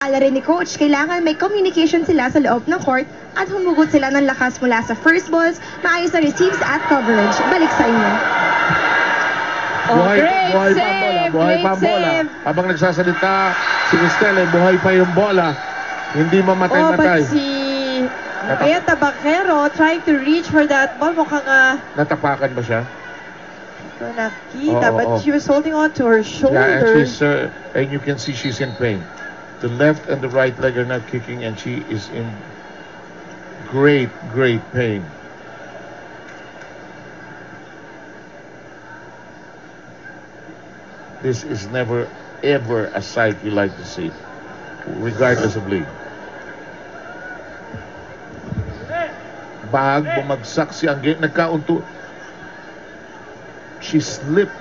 Ala rin ni Coach, kailangan may communication sila sa loob ng court at humugot sila ng lakas mula sa first balls, maayos na receives at coverage. Balik sa inyo. Buhay pa ang bola. Habang nagsasalita si Cristela, buhay pa yung bola. Hindi mamatay-matay. But si Bea Tabacero trying to reach for that ball. Mukhang natapakan ba siya? ito nakita, but she was holding on to her shoulder. Yeah, and you can see she's in pain. The left and the right leg are not kicking, and she is in great pain. This is never, ever a sight we like to see, regardless of league. Bumagsak si Angge, nagkaunto. She slipped.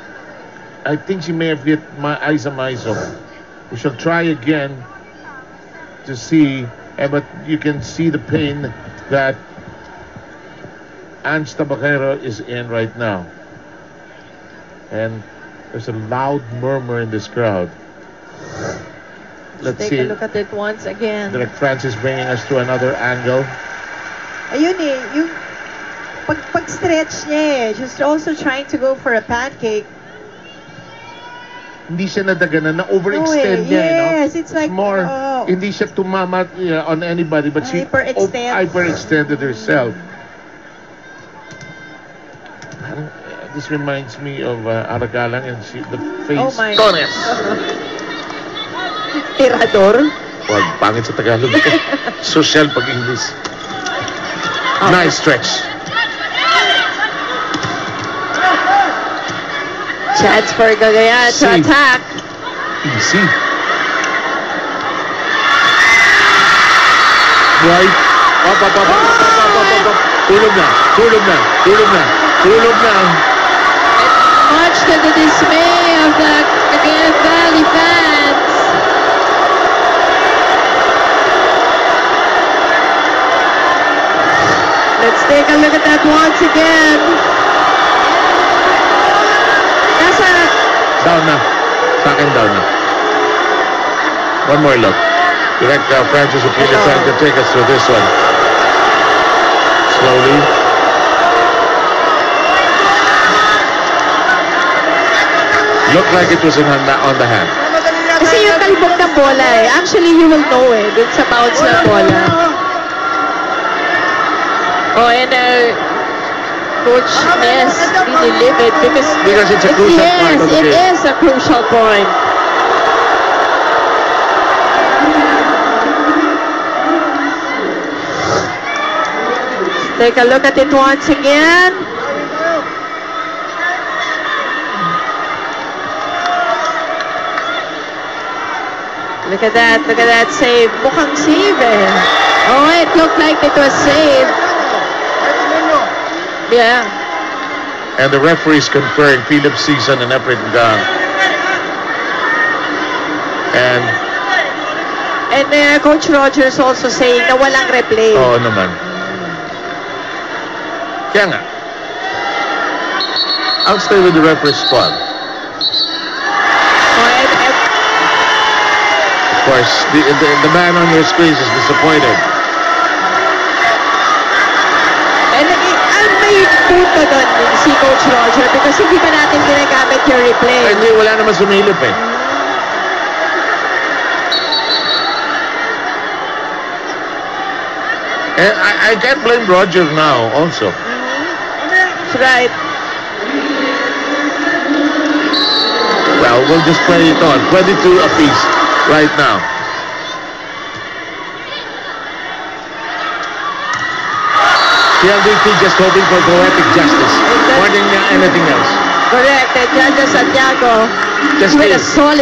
I think she may have hit Aiza Maizo. We shall try again to see, but you can see the pain that Ange Tabacero is in right now. And there's a loud murmur in this crowd. Let's take a look at it once again. Direct Francis bringing us to another angle. Ayun yung pag-stretch niya just also trying to go for a pancake. Hindi siya nadaganan, na-overextend niya. Yes, it's like more, hindi siya tumama on anybody, but she hyperextended herself. This reminds me of Aragalang and the face. Oh my. Torres. Tirador? Wag, pangit sa Tagalog. Social pag-English. Nice stretch. Chance for Cagayan to attack. Easy. Right. Up. Tulog na. Much to the dismay of the Cagayan Valley fans. Let's take a look at that once again. Down na. Sa akin, down na. One more look. Direct Francis Opina trying to take us through this one. Slowly. Looked like it was on the hand. Kasi yung kalibog ng bola actually you will know it. It's a bounce ng bola. And Coach is really livid because it's a crucial point of the game. It is a crucial point. Take a look at it once again. Look at that save. Mukhang save it looked like it was saved. Yeah. And the referees conferring Philip Season and Efren Gang. And Coach Rogers also saying na walang replay. Oo naman. Kaya nga. I'll stay with the referee's spot. Of course, the man on your screen is disappointed. May punto doon si Coach Roger because hindi pa natin ginagamit yung replay. Hindi, wala naman sumilip And I can't blame Roger now also. That's right. Well, we'll just play it on. 22 apiece right now. PLDT just hoping for poetic justice more than anything else. Correct. Judge Santiago with a solid